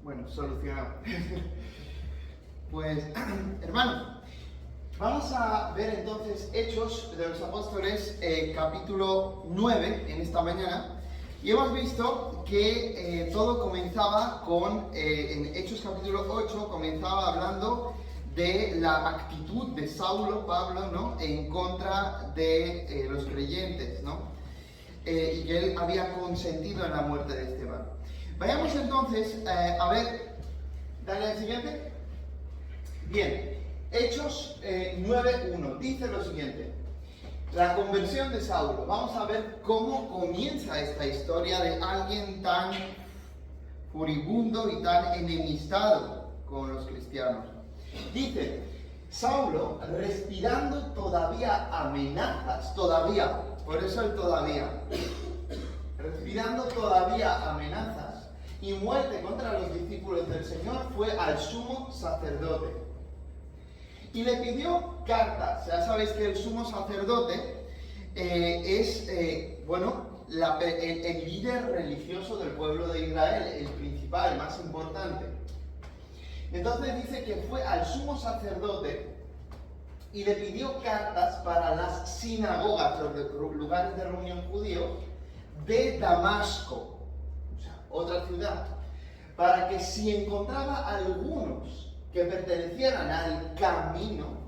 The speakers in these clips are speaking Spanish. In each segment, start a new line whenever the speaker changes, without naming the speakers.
Bueno, solucionado. Pues, hermanos, vamos a ver entonces Hechos de los Apóstoles, capítulo 9, en esta mañana. Y hemos visto que todo comenzaba en Hechos capítulo 8, comenzaba hablando de la actitud de Saulo, Pablo, ¿no?, en contra de los creyentes, ¿no? Y que él había consentido en la muerte de Esteban. Vayamos entonces a ver, dale al siguiente. Bien, Hechos 9:1 dice lo siguiente: la conversión de Saulo. Vamos a ver cómo comienza esta historia de alguien tan furibundo y tan enemistado con los cristianos. Dice: Saulo, respirando todavía amenazas, por eso el todavía, respirando todavía amenazas y muerte contra los discípulos del Señor, fue al sumo sacerdote y le pidió cartas. Ya sabéis que el sumo sacerdote es, el líder religioso del pueblo de Israel, el principal, el más importante. Entonces dice que fue al sumo sacerdote y le pidió cartas para las sinagogas, los lugares de reunión judíos de Damasco, o sea, otra ciudad, para que si encontraba algunos que pertenecieran al camino,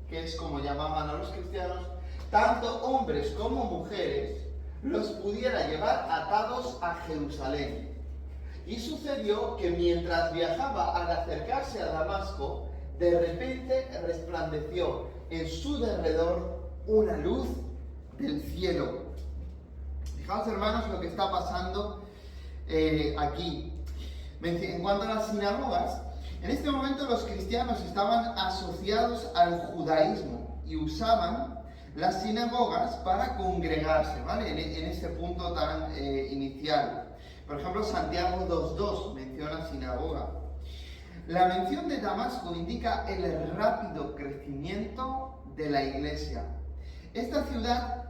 que es como llamaban a los cristianos, tanto hombres como mujeres, los pudiera llevar atados a Jerusalén. Y sucedió que mientras viajaba, al acercarse a Damasco, de repente resplandeció en su derredor una luz del cielo. Fijaos, hermanos, lo que está pasando aquí. En cuanto a las sinagogas, en este momento los cristianos estaban asociados al judaísmo y usaban las sinagogas para congregarse, ¿vale? En este punto tan inicial. Por ejemplo, Santiago 2:2 menciona sinagoga. La mención de Damasco indica el rápido crecimiento de la iglesia. Esta ciudad,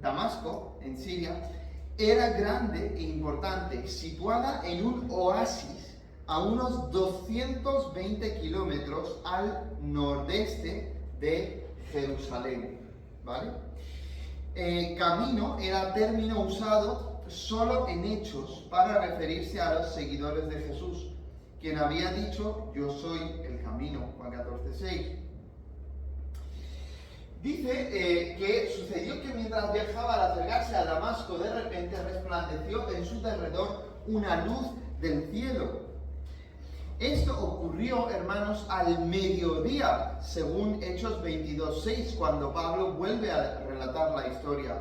Damasco, en Siria, era grande e importante, situada en un oasis a unos 220 kilómetros al nordeste de Jerusalén, ¿vale? Camino era término usado solo en Hechos para referirse a los seguidores de Jesús, quien había dicho: yo soy el camino, Juan 14:6. Dice que sucedió que mientras viajaba, al acercarse a Damasco, de repente resplandeció en su derredor una luz del cielo. Esto ocurrió, hermanos, al mediodía, según Hechos 22:6, cuando Pablo vuelve a relatar la historia.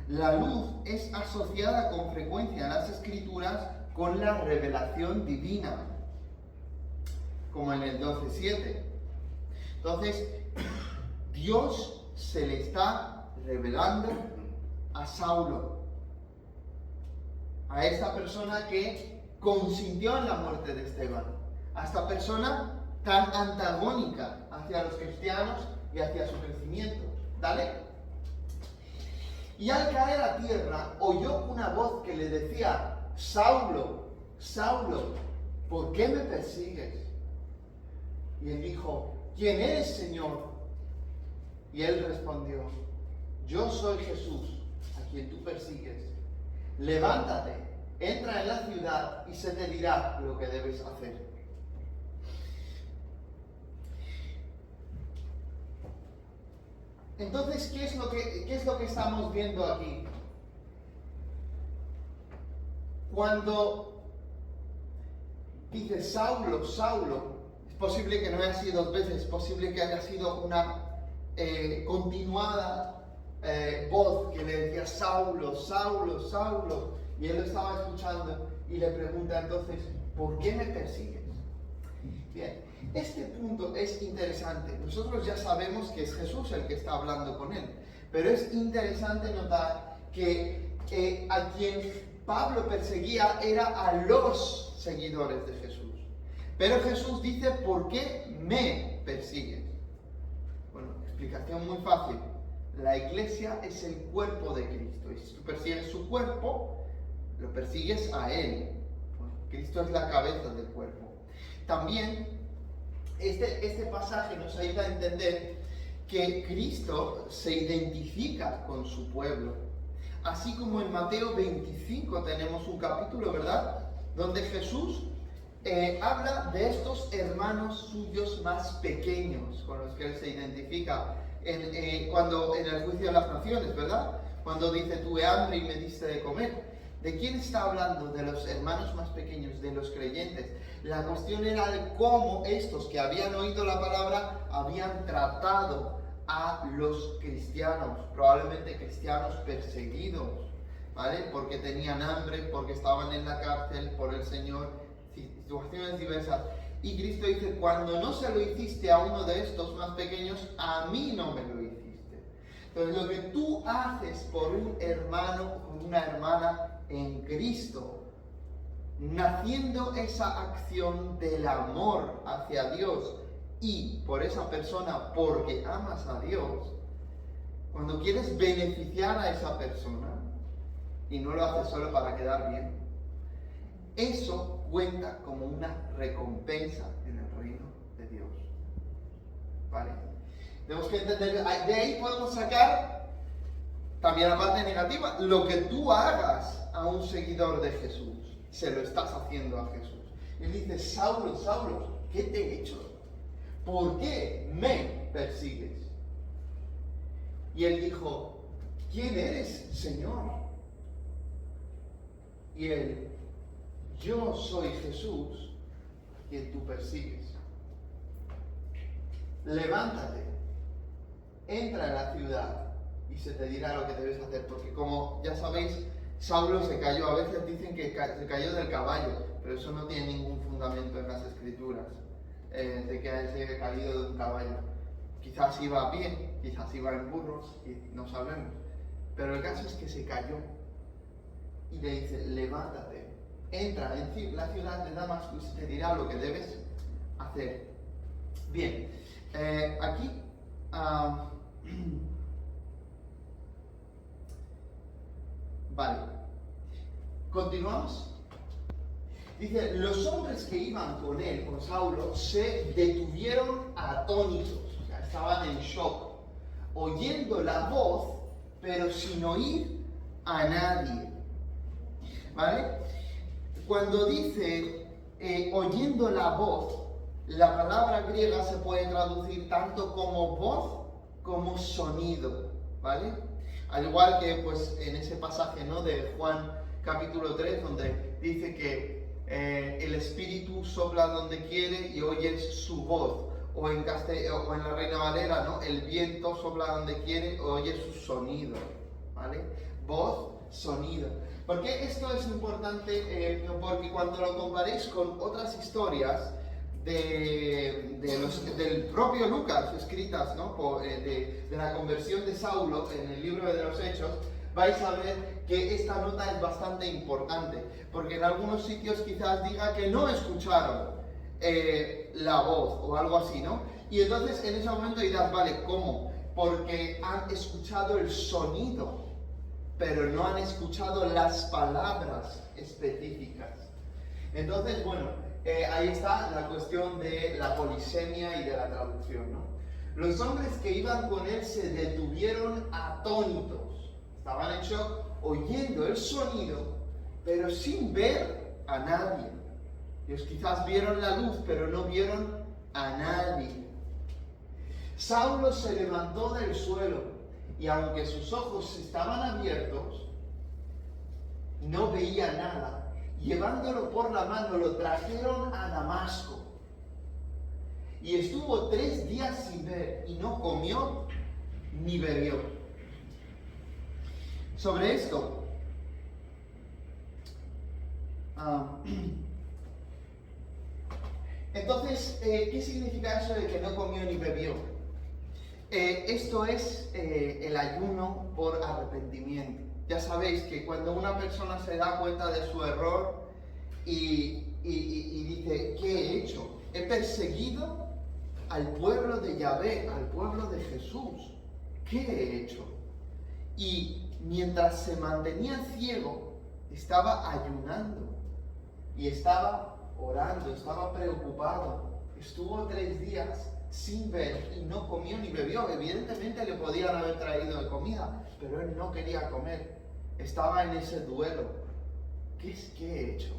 La luz es asociada con frecuencia en las Escrituras con la revelación divina, como en el 12:7. Entonces, Dios se le está revelando a Saulo, a esta persona que consintió en la muerte de Esteban, a esta persona tan antagónica hacia los cristianos y hacia su crecimiento. ¿Dale? Y al caer a tierra, oyó una voz que le decía: Saulo, Saulo, ¿por qué me persigues? Y él dijo: ¿quién eres, Señor? Y él respondió: yo soy Jesús, a quien tú persigues. Levántate, entra en la ciudad y se te dirá lo que debes hacer. Entonces, ¿qué es lo que estamos viendo aquí? Cuando dice Saulo, Saulo, es posible que no haya sido 2 veces, es posible que haya sido una continuada voz que le decía: Saulo, Saulo, Saulo, y él lo estaba escuchando y le pregunta entonces: ¿por qué me persigues? Bien, este punto es interesante. Nosotros ya sabemos que es Jesús el que está hablando con él, pero es interesante notar que a quien Pablo perseguía era a los seguidores de Jesús. Pero Jesús dice: ¿por qué me persigues? Bueno, explicación muy fácil. La iglesia es el cuerpo de Cristo, y si tú persigues su cuerpo, lo persigues a Él. Bueno, Esto es la cabeza del cuerpo. También este pasaje nos ayuda a entender que Cristo se identifica con su pueblo. Así como en Mateo 25 tenemos un capítulo, ¿verdad?, donde Jesús habla de estos hermanos suyos más pequeños con los que él se identifica cuando en el juicio de las naciones, ¿verdad? Cuando dice, tuve hambre y me diste de comer. ¿De quién está hablando? De los hermanos más pequeños, de los creyentes. La cuestión era de cómo estos que habían oído la palabra habían tratado a los cristianos, probablemente cristianos perseguidos, ¿vale? Porque tenían hambre, porque estaban en la cárcel por el Señor, situaciones diversas. Y Cristo dice, cuando no se lo hiciste a uno de estos más pequeños, a mí no me lo hiciste. Entonces, lo que tú haces por un hermano o una hermana en Cristo, naciendo esa acción del amor hacia Dios y por esa persona porque amas a Dios, cuando quieres beneficiar a esa persona y no lo haces solo para quedar bien, eso cuenta como una recompensa en el reino de Dios. ¿Vale? Tenemos que entender, de ahí podemos sacar también la parte negativa. Lo que tú hagas a un seguidor de Jesús, se lo estás haciendo a Jesús. Él dice, Saulo, Saulo, ¿qué te he hecho? ¿Por qué me persigues? Y él dijo, ¿quién eres, Señor? Y él, yo soy Jesús, a quien tú persigues. Levántate, entra en la ciudad y se te dirá lo que debes hacer. Porque como ya sabéis, Saulo se cayó. A veces dicen que se cayó del caballo, pero eso no tiene ningún fundamento en las Escrituras, de que se haya caído de un caballo. Quizás iba a pie, quizás iba en burros, y no sabemos. Pero el caso es que se cayó. Y le dice, levántate, entra en la ciudad de Damasco y se te dirá lo que debes hacer. Bien, aquí vale, continuamos. Dice, los hombres que iban con él, con Saulo, se detuvieron atónitos, o sea, estaban en shock, oyendo la voz, pero sin oír a nadie. ¿Vale? Cuando dice oyendo la voz, la palabra griega se puede traducir tanto como voz como sonido, ¿vale? Al igual que pues en ese pasaje, ¿no?, de Juan capítulo 3, donde dice que el Espíritu sopla donde quiere y oyes su voz, o en la Reina Valera, ¿no?, el viento sopla donde quiere y oyes su sonido, ¿vale? Voz, sonido. ¿Por qué esto es importante? Porque cuando lo comparéis con otras historias del propio Lucas, escritas, ¿no?, de la conversión de Saulo en el libro de los Hechos, vais a ver que esta nota es bastante importante, porque en algunos sitios quizás diga que no escucharon la voz o algo así, ¿no? Y entonces en ese momento dirás, vale, ¿cómo? Porque han escuchado el sonido, pero no han escuchado las palabras específicas. Entonces, bueno, ahí está la cuestión de la polisemia y de la traducción, ¿no? Los hombres que iban con él se detuvieron atónitos, estaban en shock, oyendo el sonido, pero sin ver a nadie. Ellos quizás vieron la luz, pero no vieron a nadie. Saulo se levantó del suelo, y aunque sus ojos estaban abiertos, no veía nada. Llevándolo por la mano, lo trajeron a Damasco. Y estuvo 3 días sin ver, y no comió ni bebió. Sobre esto, entonces, ¿qué significa eso de que no comió ni bebió? Esto es el ayuno por arrepentimiento. Ya sabéis que cuando una persona se da cuenta de su error y dice, ¿qué he hecho? He perseguido al pueblo de Yahvé, al pueblo de Jesús. ¿Qué he hecho? Y mientras se mantenía ciego, estaba ayunando. y estaba orando, estaba preocupado. Estuvo 3 días sin ver y no comió ni bebió. Evidentemente le podían haber traído de comida, pero él no quería comer. Estaba en ese duelo. ¿Qué he hecho?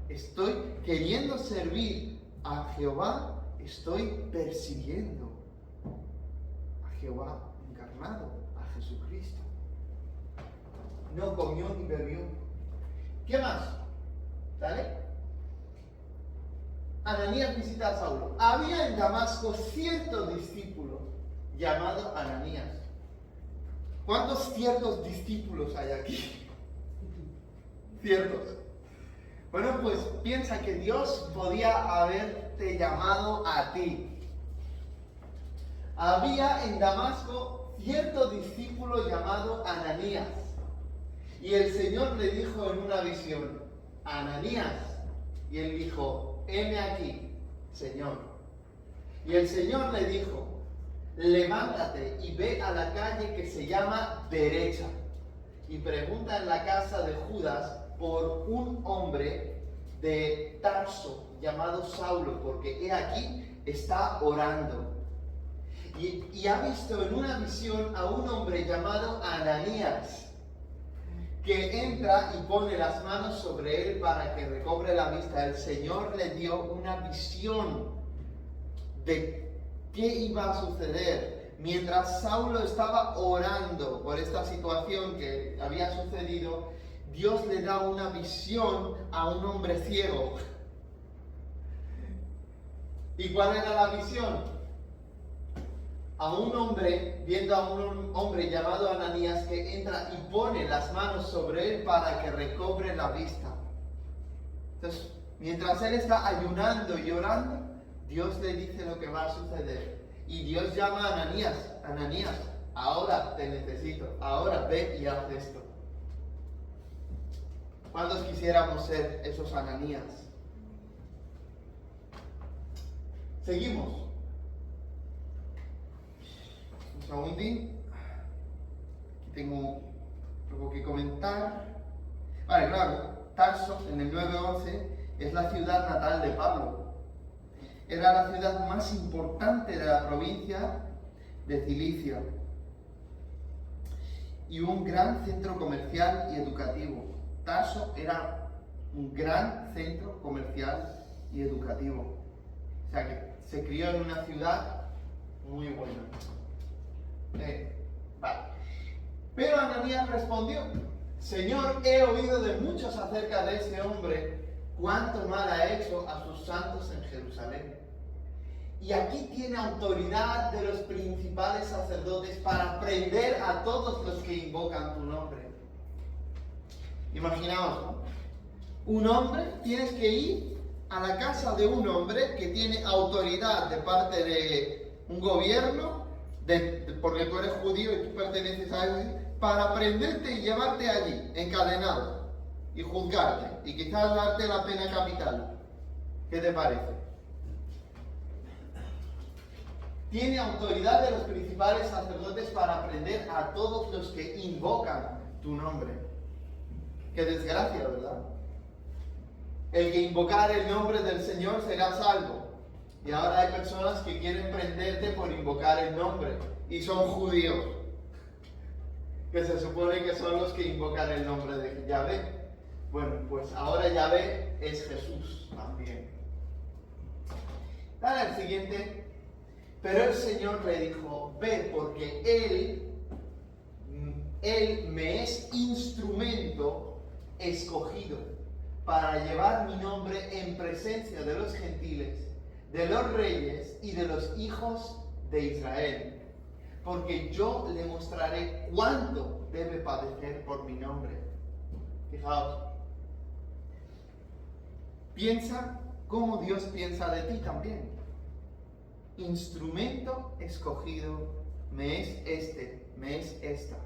Estoy queriendo servir a Jehová, estoy persiguiendo a Jehová encarnado, a Jesucristo. No comió ni bebió. ¿Qué más? ¿Vale? Ananías visita a Saulo. Había en Damasco cierto discípulo llamado Ananías. ¿Cuántos ciertos discípulos hay aquí? Ciertos. Bueno, pues piensa que Dios podía haberte llamado a ti. Había en Damasco cierto discípulo llamado Ananías. Y el Señor le dijo en una visión, Ananías. Y él dijo, heme aquí, Señor. Y el Señor le dijo, levántate y ve a la calle que se llama Derecha. Y pregunta en la casa de Judas por un hombre de Tarso llamado Saulo, porque he aquí está orando. Y ha visto en una visión a un hombre llamado Ananías, que entra y pone las manos sobre él para que recobre la vista. El Señor le dio una visión de qué iba a suceder. Mientras Saulo estaba orando por esta situación que había sucedido, Dios le da una visión a un hombre ciego. ¿Y cuál era la visión? A un hombre, viendo a un hombre llamado Ananías que entra y pone las manos sobre él para que recobre la vista. Entonces, mientras él está ayunando y orando, Dios le dice lo que va a suceder. Y Dios llama a Ananías, Ananías, ahora te necesito, ahora ve y haz esto. ¿Cuántos quisiéramos ser esos Ananías? Seguimos. Un segundín. Aquí tengo algo que comentar. Vale, claro. Tarso, en el 9:11, es la ciudad natal de Pablo. Era la ciudad más importante de la provincia de Cilicia. Y un gran centro comercial y educativo. Tarso era un gran centro comercial y educativo. O sea que se crió en una ciudad muy buena. Vale. Pero Ananías respondió, Señor, he oído de muchos acerca de este hombre, cuánto mal ha hecho a sus santos en Jerusalén. Y aquí tiene autoridad de los principales sacerdotes para prender a todos los que invocan tu nombre. Imaginaos, ¿no? Un hombre, tienes que ir a la casa de un hombre que tiene autoridad de parte de un gobierno, porque tú eres judío y tú perteneces a él, para prenderte y llevarte allí, encadenado, y juzgarte, y quizás darte la pena capital. ¿Qué te parece? Tiene autoridad de los principales sacerdotes para prender a todos los que invocan tu nombre. Qué desgracia, ¿verdad? El que invocar el nombre del Señor será salvo. Y ahora hay personas que quieren prenderte por invocar el nombre. Y son judíos. Que se supone que son los que invocan el nombre de Yahvé. Bueno, pues ahora Yahvé es Jesús también. Dale al siguiente. Pero el Señor le dijo, ve, porque Él me es instrumento escogido para llevar mi nombre en presencia de los gentiles, de los reyes y de los hijos de Israel. Porque yo le mostraré cuánto debe padecer por mi nombre. Fijaos. Piensa cómo Dios piensa de ti también. Instrumento escogido me es esta.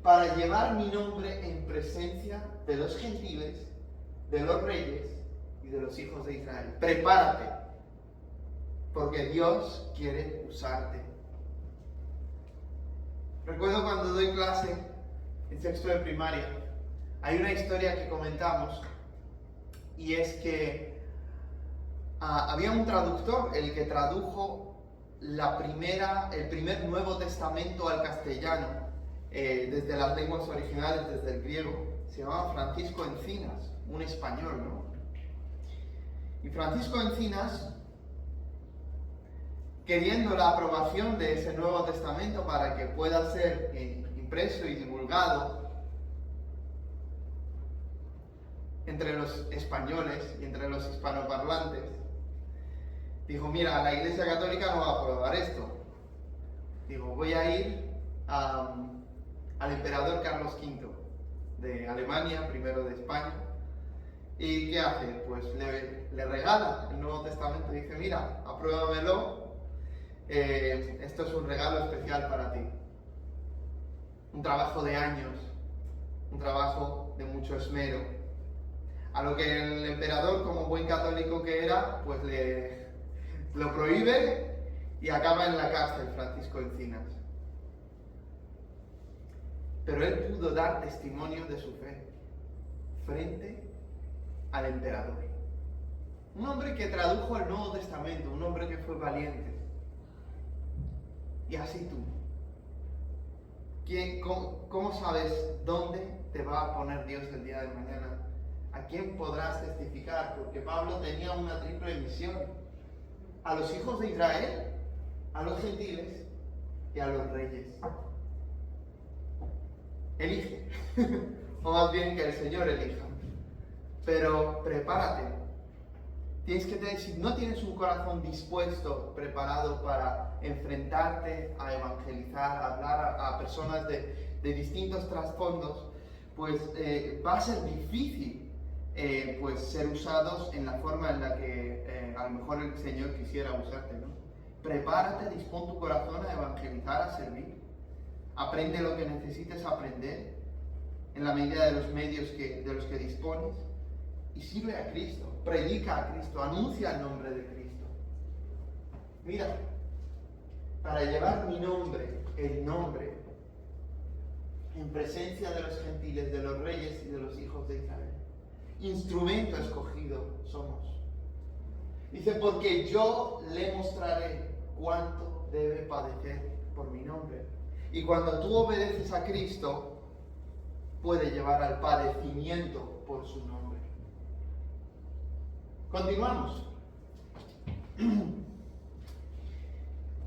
Para llevar mi nombre en presencia de los gentiles, de los reyes y de los hijos de Israel. Prepárate, porque Dios quiere usarte. Recuerdo cuando doy clase en sexto de primaria, Hay una historia que comentamos y es que había un traductor, el que tradujo el primer Nuevo Testamento al castellano, desde las lenguas originales, desde el griego. Se llamaba Francisco Encinas, un español, ¿no? Y Francisco Encinas, queriendo la aprobación de ese Nuevo Testamento para que pueda ser impreso y divulgado entre los españoles y entre los hispanoparlantes, dijo, mira, la Iglesia Católica no va a aprobar esto. Digo, voy a ir al emperador Carlos V de Alemania, primero de España. ¿Y qué hace? Pues le regala el Nuevo Testamento y dice, mira, apruébamelo, esto es un regalo especial para ti. Un trabajo de años, un trabajo de mucho esmero. A lo que el emperador, como buen católico que era, pues lo prohíbe y acaba en la cárcel Francisco Encinas. Pero él pudo dar testimonio de su fe frente al emperador. Un hombre que tradujo el Nuevo Testamento, un hombre que fue valiente. Y así tú. ¿Cómo sabes dónde te va a poner Dios el día de mañana? ¿A quién podrás testificar? Porque Pablo tenía una triple misión. A los hijos de Israel, a los gentiles y a los reyes. Elige. O más bien que el Señor elija. Pero prepárate. Tienes que tener, si no tienes un corazón dispuesto, preparado para enfrentarte a evangelizar, a hablar a personas de distintos trasfondos, pues va a ser difícil pues ser usados en la forma en la que a lo mejor el Señor quisiera usarte, ¿no? Prepárate, dispón tu corazón a evangelizar, a servir. Aprende lo que necesites aprender en la medida de los medios de los que dispones y sirve a Cristo, predica a Cristo, anuncia el nombre de Cristo. Mira, para llevar mi nombre, el nombre, en presencia de los gentiles, de los reyes y de los hijos de Israel. Instrumento escogido somos. Dice, porque yo le mostraré cuánto debe padecer por mi nombre. Y cuando tú obedeces a Cristo, puede llevar al padecimiento por su nombre. Continuamos.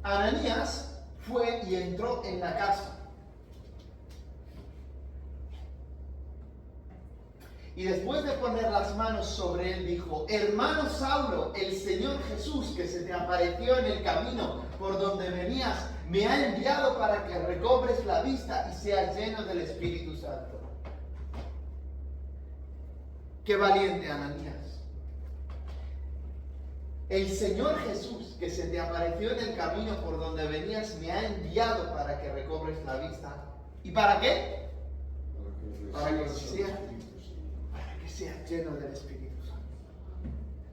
Ananías fue y entró en la casa. Y después de poner las manos sobre él, dijo, hermano Saulo, el Señor Jesús que se te apareció en el camino por donde venías, me ha enviado para que recobres la vista y seas lleno del Espíritu Santo. Qué valiente, Ananías. El Señor Jesús que se te apareció en el camino por donde venías, me ha enviado para que recobres la vista. ¿Y para qué? Para que seas lleno del Espíritu Santo.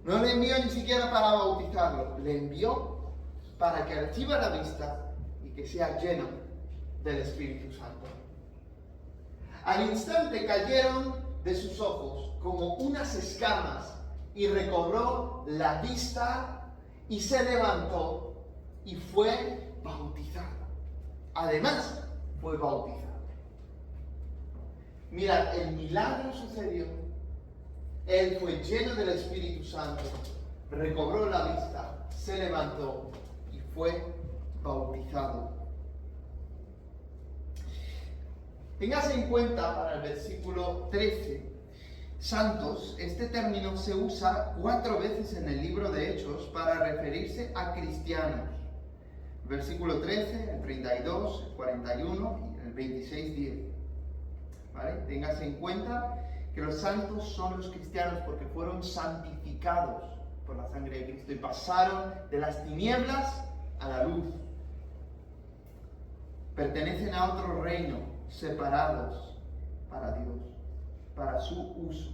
No le envió ni siquiera para bautizarlo, le envió para que reciba la vista y que sea lleno del Espíritu Santo. Al instante cayeron de sus ojos como unas escamas y recobró la vista y se levantó y fue bautizado. Además, fue bautizado. Mirad, el milagro sucedió. Él fue lleno del Espíritu Santo, recobró la vista, se levantó y fue bautizado. Tengas en cuenta para el versículo 13, santos, este término se usa 4 veces en el libro de Hechos para referirse a cristianos. El versículo 13, el 32, el 41 y el 26:10. ¿Vale? Tengas en cuenta que los santos son los cristianos porque fueron santificados por la sangre de Cristo y pasaron de las tinieblas a la luz. Pertenecen a otro reino, separados para Dios, para su uso.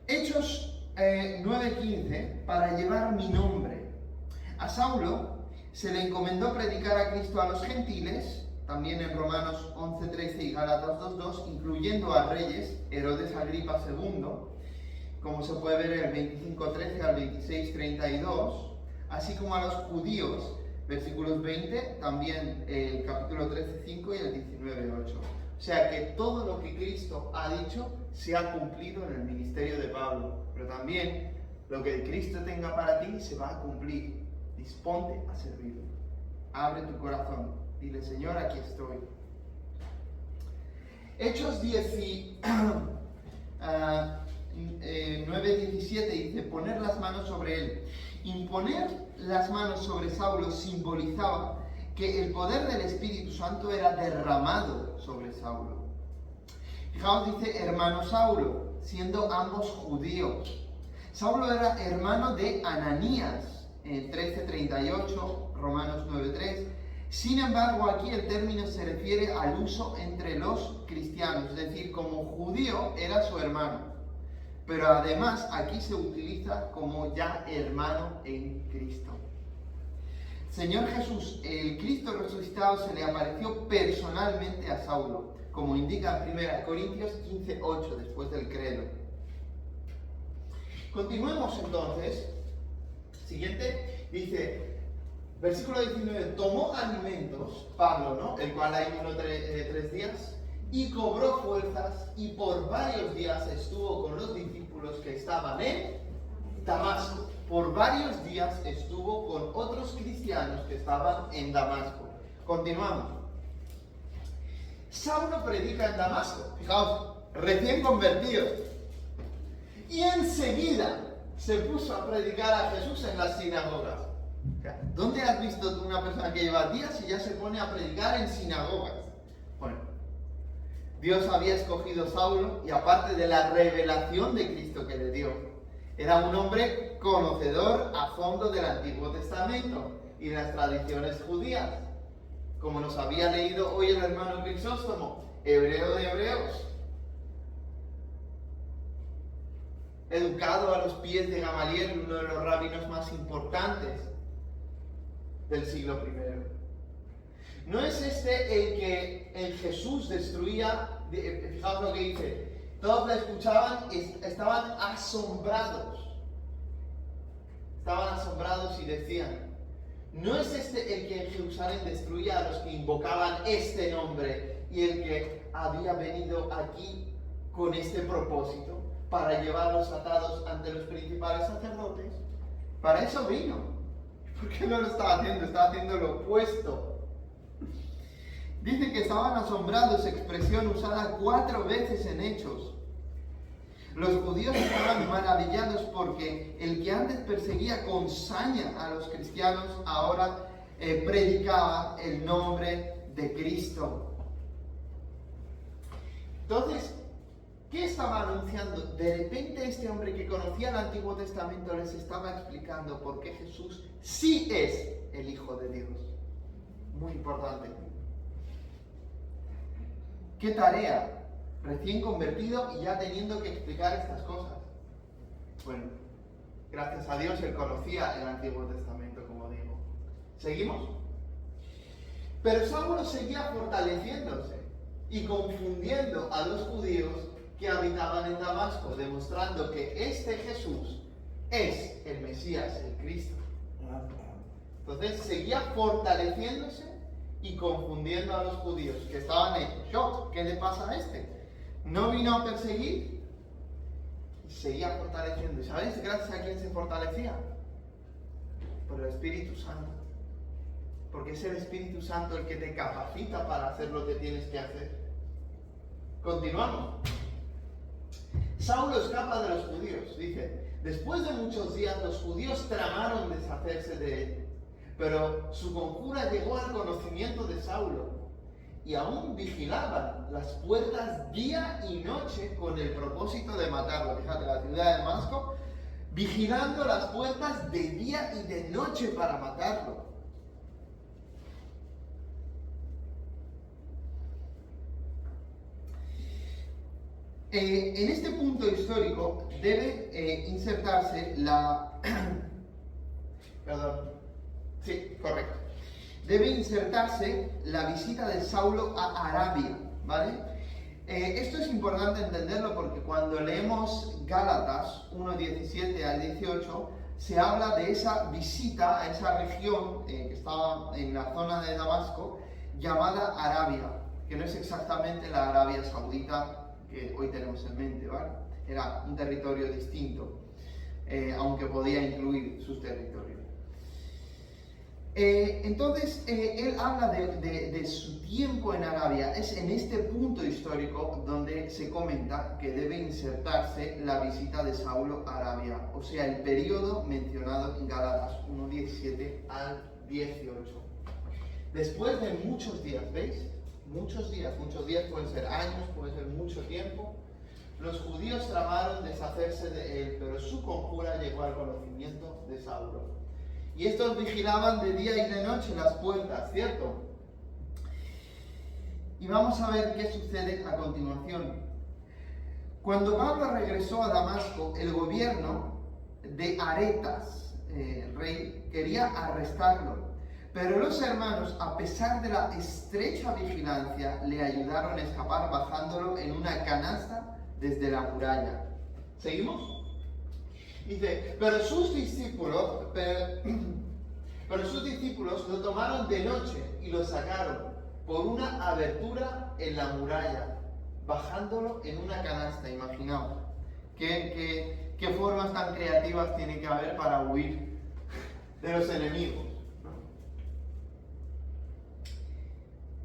Hechos 9:15, para llevar mi nombre. A Saulo se le encomendó predicar a Cristo a los gentiles también en Romanos 11:13 y Gálatas 2:2, incluyendo a reyes, Herodes Agripa II, como se puede ver en el 25:13 al 26:32, así como a los judíos, versículos 20, también el capítulo 13:5 y el 19:8. O sea que todo lo que Cristo ha dicho se ha cumplido en el ministerio de Pablo, pero también lo que Cristo tenga para ti se va a cumplir. Disponte a servirlo. Abre tu corazón. Dile, Señor, aquí estoy. Hechos 9:17 dice, poner las manos sobre él. Imponer las manos sobre Saulo simbolizaba que el poder del Espíritu Santo era derramado sobre Saulo. Fijaos, dice hermano Saulo, siendo ambos judíos. Saulo era hermano de Ananías, en 13:38, Romanos 9:3. Sin embargo, aquí el término se refiere al uso entre los cristianos, es decir, como judío era su hermano. Pero además aquí se utiliza como ya hermano en Cristo. Señor Jesús, el Cristo resucitado, se le apareció personalmente a Saulo, como indica 1 Corintios 15:8, después del credo. Continuemos entonces. Siguiente, dice, versículo 19, tomó alimentos, Pablo, ¿no? El cual ayunó 3 días, y cobró fuerzas, y por varios días estuvo con los discípulos que estaban en Damasco. Por varios días estuvo con otros cristianos que estaban en Damasco. Continuamos. Saulo predica en Damasco. Fijaos, recién convertido. Y enseguida se puso a predicar a Jesús en las sinagogas. ¿Dónde has visto tú una persona que lleva días y ya se pone a predicar en sinagogas? Bueno, Dios había escogido a Saulo, y aparte de la revelación de Cristo que le dio, era un hombre conocedor a fondo del Antiguo Testamento y de las tradiciones judías, como nos había leído hoy el hermano Crisóstomo, hebreo de hebreos, educado a los pies de Gamaliel, uno de los rabinos más importantes del siglo I. ¿No es este el que en Jesús destruía? Fijaos lo que dice. Todos le escuchaban, estaban asombrados. Estaban asombrados y decían, ¿no es este el que en Jerusalén destruía a los que invocaban este nombre y el que había venido aquí con este propósito, para llevarlos atados ante los principales sacerdotes? Para eso vino. ¿Por qué no lo estaba haciendo? Estaba haciendo lo opuesto. Dice que estaban asombrados, expresión usada 4 veces en Hechos. Los judíos estaban maravillados porque el que antes perseguía con saña a los cristianos ahora predicaba el nombre de Cristo. Entonces, ¿qué estaba anunciando? De repente este hombre que conocía el Antiguo Testamento les estaba explicando por qué Jesús sí es el Hijo de Dios. Muy importante. ¿Qué tarea? Recién convertido y ya teniendo que explicar estas cosas. Bueno, gracias a Dios él conocía el Antiguo Testamento, como digo. ¿Seguimos? Pero Saulo seguía fortaleciéndose y confundiendo a los judíos que habitaban en Damasco, demostrando que este Jesús es el Mesías, el Cristo. Entonces seguía fortaleciéndose y confundiendo a los judíos, que estaban en shock. ¿Qué le pasa a este? No vino a perseguir y seguía fortaleciendo. ¿Y sabéis gracias a quién se fortalecía? Por el Espíritu Santo. Porque es el Espíritu Santo el que te capacita para hacer lo que tienes que hacer. Continuamos. Saulo escapa de los judíos. Dice, después de muchos días los judíos tramaron deshacerse de él. Pero su conjura llegó al conocimiento de Saulo, y aún vigilaban las puertas día y noche con el propósito de matarlo. Fíjate, la ciudad de Damasco, vigilando las puertas de día y de noche para matarlo. En este punto histórico debe insertarse la... Perdón. Sí, correcto. debe insertarse la visita de Saulo a Arabia, ¿vale? Esto es importante entenderlo porque cuando leemos Gálatas 1:17 al 18, se habla de esa visita a esa región que estaba en la zona de Damasco, llamada Arabia, que no es exactamente la Arabia Saudita que hoy tenemos en mente, ¿vale? Era un territorio distinto, aunque podía incluir sus territorios. Entonces, él habla de su tiempo en Arabia. Es en este punto histórico donde se comenta que debe insertarse la visita de Saulo a Arabia, o sea, el periodo mencionado en Gálatas 1:17 al 18. Después de muchos días, ¿veis? Muchos días, pueden ser años, puede ser mucho tiempo, los judíos tramaron deshacerse de él, pero su conjura llegó al conocimiento de Saulo. Y estos vigilaban de día y de noche las puertas, ¿cierto? Y vamos a ver qué sucede a continuación. Cuando Pablo regresó a Damasco, el gobierno de Aretas, rey, quería arrestarlo. Pero los hermanos, a pesar de la estrecha vigilancia, le ayudaron a escapar bajándolo en una canasta desde la muralla. ¿Seguimos? Dice, pero sus discípulos lo tomaron de noche y lo sacaron por una abertura en la muralla, bajándolo en una canasta. Imaginaos, qué formas tan creativas tiene que haber para huir de los enemigos, ¿no?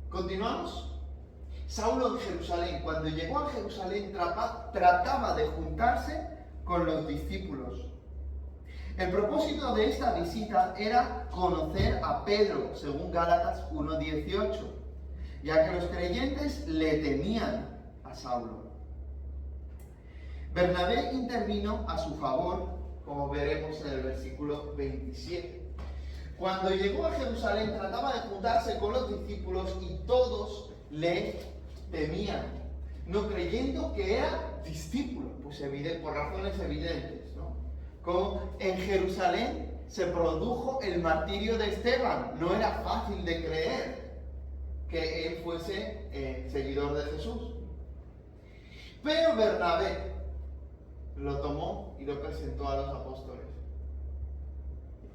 Continuamos. Saulo en Jerusalén, cuando llegó a Jerusalén, trataba de juntarse con los discípulos. El propósito de esta visita era conocer a Pedro, según Gálatas 1:18, ya que los creyentes le temían a Saulo. Bernabé intervino a su favor, como veremos en el versículo 27. Cuando llegó a Jerusalén, trataba de juntarse con los discípulos y todos le temían, no creyendo que era discípulo, pues por razones evidentes, ¿no? Como en Jerusalén se produjo el martirio de Esteban, no era fácil de creer que él fuese seguidor de Jesús. Pero Bernabé lo tomó y lo presentó a los apóstoles.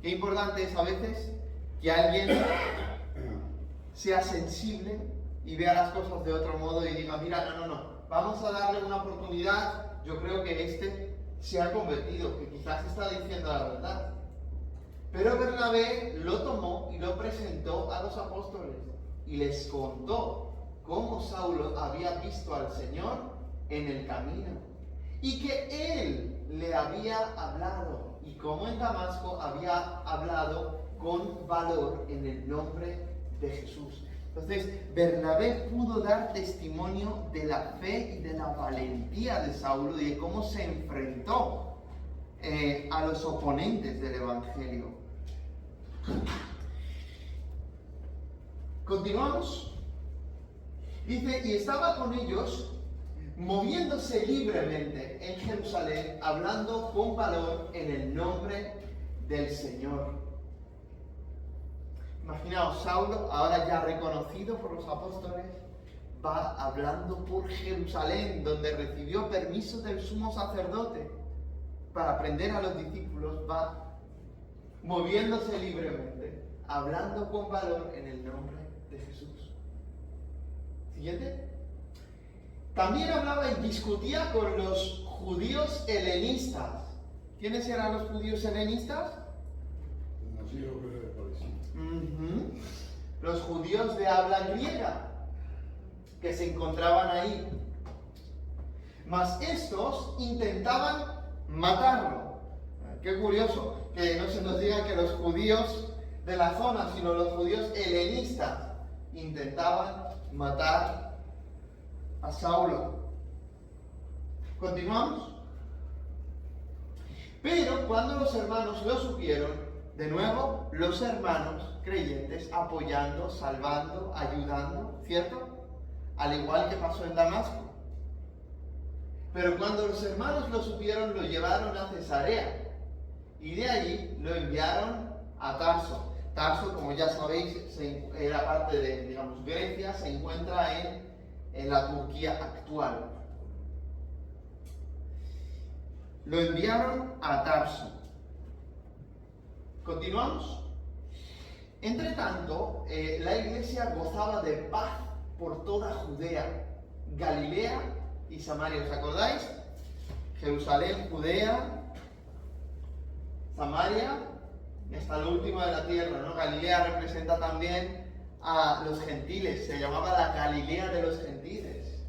Qué importante es a veces que alguien sea sensible y vea las cosas de otro modo y diga, mira, no, vamos a darle una oportunidad, yo creo que este se ha convertido, que quizás está diciendo la verdad. Pero Bernabé lo tomó y lo presentó a los apóstoles y les contó cómo Saulo había visto al Señor en el camino y que él le había hablado y cómo en Damasco había hablado con valor en el nombre de Jesús. Entonces, Bernabé pudo dar testimonio de la fe y de la valentía de Saulo y de cómo se enfrentó a los oponentes del Evangelio. Continuamos. Dice, y estaba con ellos, moviéndose libremente en Jerusalén, hablando con valor en el nombre del Señor. Imaginaos, Saulo, ahora ya reconocido por los apóstoles, va hablando por Jerusalén, donde recibió permiso del sumo sacerdote para aprender a los discípulos, va moviéndose libremente, hablando con valor en el nombre de Jesús. Siguiente. También hablaba y discutía con los judíos helenistas. ¿Quiénes eran los judíos helenistas? Los judíos de habla griega que se encontraban ahí. Mas estos intentaban matarlo. Qué curioso que no se nos diga que los judíos de la zona, sino los judíos helenistas intentaban matar a Saulo. ¿Continuamos? Pero cuando los hermanos lo supieron, de nuevo, los hermanos creyentes apoyando, salvando, ayudando, ¿cierto? Al igual que pasó en Damasco. Pero cuando los hermanos lo supieron, lo llevaron a Cesarea y de allí lo enviaron a Tarso. Tarso, como ya sabéis, era parte de, digamos, Grecia, se encuentra en la Turquía actual. Lo enviaron a Tarso. ¿Continuamos? Entre tanto, la iglesia gozaba de paz por toda Judea, Galilea y Samaria. ¿Os acordáis? Jerusalén, Judea, Samaria, hasta lo último de la tierra, ¿no? Galilea representa también a los gentiles, se llamaba la Galilea de los gentiles.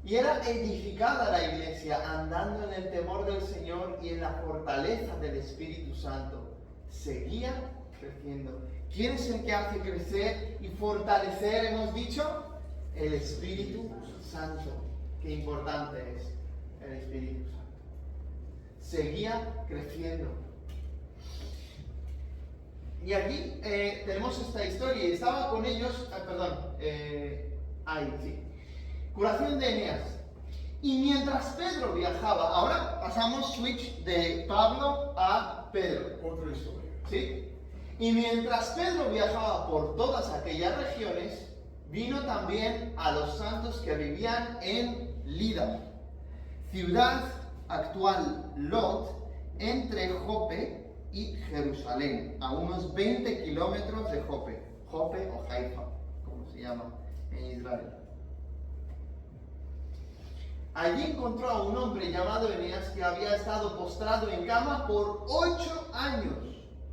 Y era edificada la iglesia andando en el temor del Señor y en la fortaleza del Espíritu Santo. Seguía creciendo. ¿Quién es el que hace crecer y fortalecer, hemos dicho? El Espíritu Santo. Qué importante es el Espíritu Santo. Seguía creciendo. Y aquí tenemos esta historia. Y estaba con ellos, curación de Eneas. Y mientras Pedro viajaba, ahora pasamos switch de Pablo a Pedro.
Otra historia.
¿Sí? Y mientras Pedro viajaba por todas aquellas regiones, vino también a los santos que vivían en Lida, ciudad actual Lot, entre Jope y Jerusalén, a unos 20 kilómetros de Jope. Jope o Haifa, como se llama en Israel. Allí encontró a un hombre llamado Eneas que había estado postrado en cama por 8 años,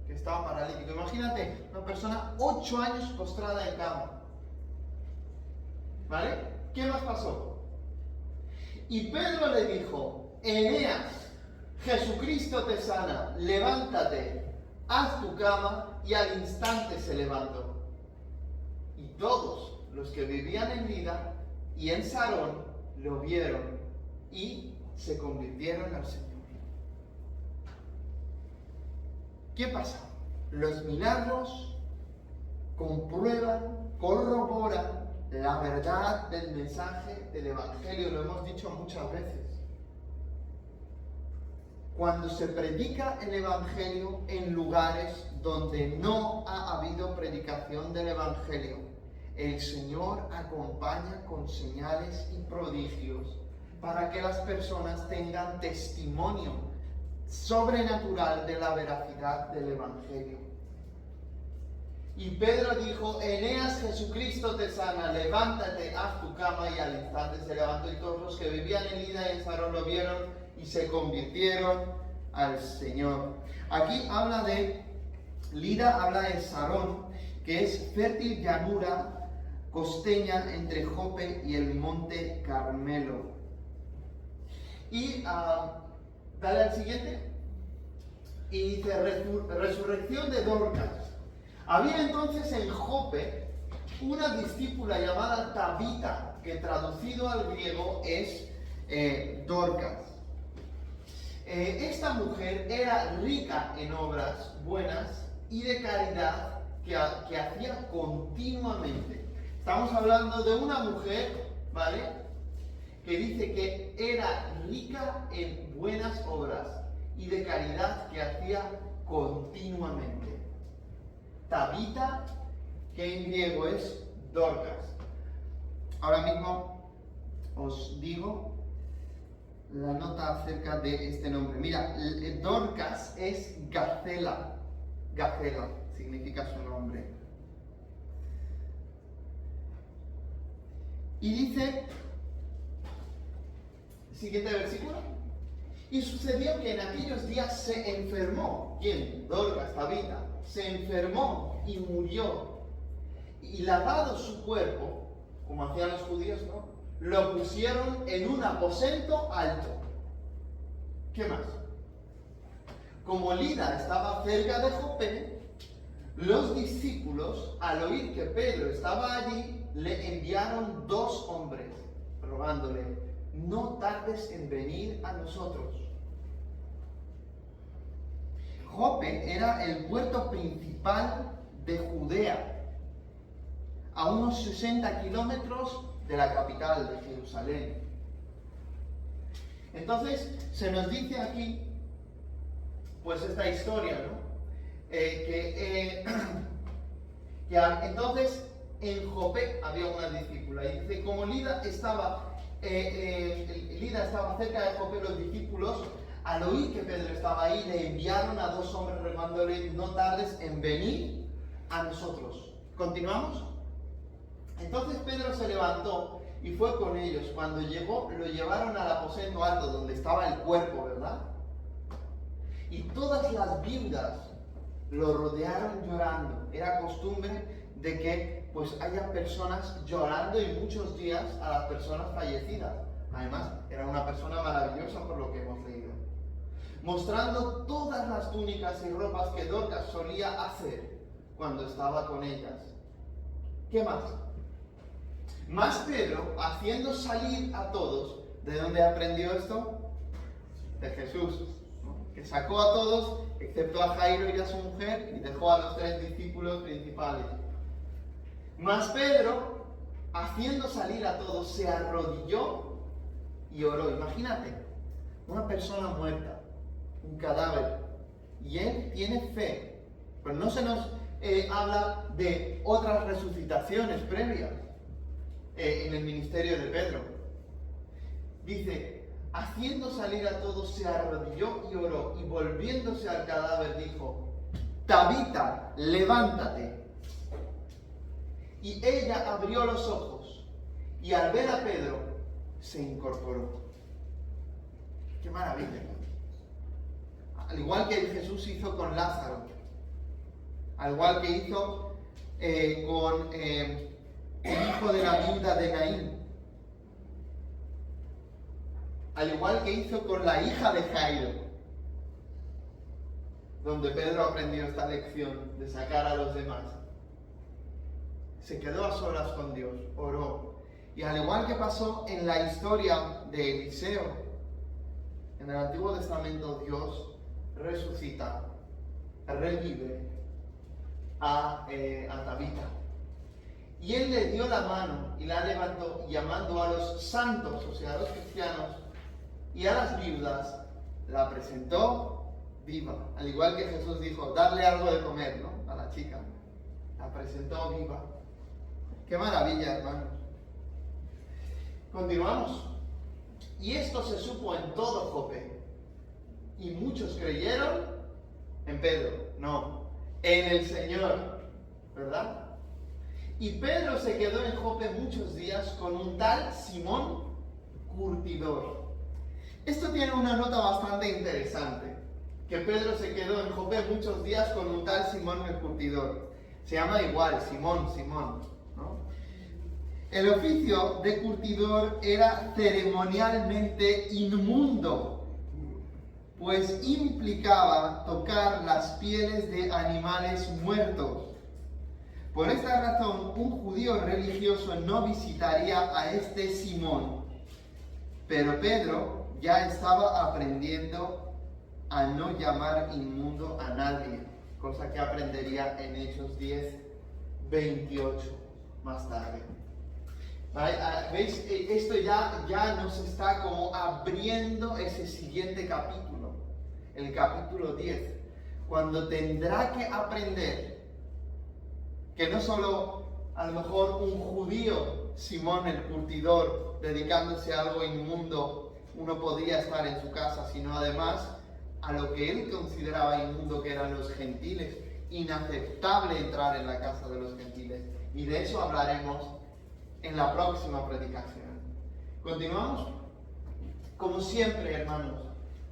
que estaba paralítico. Imagínate, una persona 8 años postrada en cama. ¿Vale? ¿Qué más pasó? Y Pedro le dijo: Eneas, Jesucristo te sana, levántate, haz tu cama, y al instante se levantó. Y todos los que vivían en Lida y en Sarón lo vieron y se convirtieron al Señor. ¿Qué pasa? Los milagros comprueban, corroboran la verdad del mensaje del Evangelio. Lo hemos dicho muchas veces. Cuando se predica el Evangelio en lugares donde no ha habido predicación del Evangelio, el Señor acompaña con señales y prodigios para que las personas tengan testimonio sobrenatural de la veracidad del Evangelio. Y Pedro dijo: Eneas, Jesucristo te sana, levántate, haz tu cama, y al instante se levantó, y todos los que vivían en Lida y en Sarón lo vieron y se convirtieron al Señor. Aquí habla de Lida, habla de Sarón, que es fértil llanura costeña entre Jope y el monte Carmelo. Y dale al siguiente. Y dice: resurrección de Dorcas. Había entonces en Jope una discípula llamada Tabita, que traducido al griego es Dorcas. Esta mujer era rica en obras buenas y de caridad que hacía continuamente. Estamos hablando de una mujer, ¿vale?, que dice que era rica en buenas obras y de caridad que hacía continuamente. Tabita, que en griego es Dorcas. Ahora mismo os digo la nota acerca de este nombre. Mira, Dorcas es Gacela. Gacela significa su nombre. Y dice, siguiente versículo: y sucedió que en aquellos días se enfermó. ¿Quién? Dorcas, Tabita. Se enfermó y murió. Y lavado su cuerpo, como hacían los judíos, ¿no?, lo pusieron en un aposento alto. ¿Qué más? Como Lida estaba cerca de Jope, los discípulos, al oír que Pedro estaba allí, le enviaron 2 hombres, rogándole: no tardes en venir a nosotros. Jope era el puerto principal de Judea, a unos 60 kilómetros de la capital, de Jerusalén. Entonces, se nos dice aquí, pues esta historia, ¿no? Entonces en Jope había una discípula y dice, como Lida estaba cerca de Jope, los discípulos, al oír que Pedro estaba ahí, le enviaron a 2 hombres rogándole, no tardes en venir a nosotros. ¿Continuamos? Entonces Pedro se levantó y fue con ellos. Cuando llegó, lo llevaron al aposento alto donde estaba el cuerpo, ¿verdad? Y todas las viudas lo rodearon llorando. Era costumbre de que pues haya personas llorando y muchos días a las personas fallecidas. Además, era una persona maravillosa por lo que hemos leído. Mostrando todas las túnicas y ropas que Dorcas solía hacer cuando estaba con ellas. ¿Qué más? Más Pedro, haciendo salir a todos. ¿De dónde aprendió esto? De Jesús, ¿no? Que sacó a todos, excepto a Jairo y a su mujer, y dejó a los 3 discípulos principales. Mas Pedro, haciendo salir a todos, se arrodilló y oró. Imagínate, una persona muerta, un cadáver, y él tiene fe. Pero no se nos habla de otras resucitaciones previas en el ministerio de Pedro. Dice, haciendo salir a todos, se arrodilló y oró, y volviéndose al cadáver dijo, Tabita, levántate. Y ella abrió los ojos y al ver a Pedro se incorporó. ¡Qué maravilla! Al igual que Jesús hizo con Lázaro, al igual que hizo con el hijo de la viuda de Naín, al igual que hizo con la hija de Jairo, donde Pedro aprendió esta lección de sacar a los demás. Se quedó a solas con Dios, oró. Y al igual que pasó en la historia de Eliseo, en el Antiguo Testamento Dios resucita, revive a Tabita. Y él le dio la mano y la levantó, llamando a los santos, o sea, a los cristianos, y a las viudas, la presentó viva. Al igual que Jesús dijo, darle algo de comer, ¿no? A la chica. La presentó viva. ¡Qué maravilla, hermanos! Continuamos. Y esto se supo en todo Jope. Y muchos creyeron en Pedro. No, en el Señor. ¿Verdad? Y Pedro se quedó en Jope muchos días con un tal Simón curtidor. Esto tiene una nota bastante interesante. Que Pedro se quedó en Jope muchos días con un tal Simón el curtidor. Se llama igual, Simón, ¿no? El oficio de curtidor era ceremonialmente inmundo, pues implicaba tocar las pieles de animales muertos. Por esta razón, un judío religioso no visitaría a este Simón, pero Pedro ya estaba aprendiendo a no llamar inmundo a nadie, cosa que aprendería en Hechos 10:28 más tarde. ¿Veis? Esto ya nos está como abriendo ese siguiente capítulo, el capítulo 10, cuando tendrá que aprender que no solo a lo mejor un judío, Simón el curtidor, dedicándose a algo inmundo, uno podría estar en su casa, sino además a lo que él consideraba inmundo, que eran los gentiles. Inaceptable entrar en la casa de los gentiles. Y de eso hablaremos en la próxima predicación. ¿Continuamos? Como siempre, hermanos,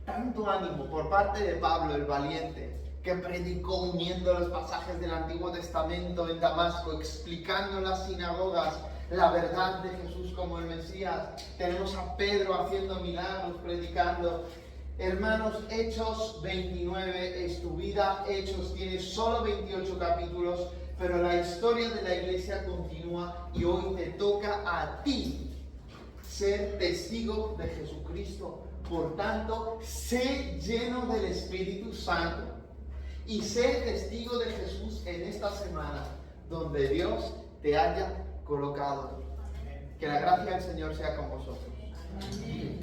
tanto ánimo por parte de Pablo el valiente, que predicó uniendo los pasajes del Antiguo Testamento en Damasco, explicando en las sinagogas la verdad de Jesús como el Mesías. Tenemos a Pedro haciendo milagros, predicando. Hermanos, Hechos 29 es tu vida. Hechos tiene solo 28 capítulos, pero la historia de la iglesia continúa y hoy te toca a ti ser testigo de Jesucristo. Por tanto, sé lleno del Espíritu Santo y sé testigo de Jesús en esta semana donde Dios te haya colocado. Que la gracia del Señor sea con vosotros. Amén.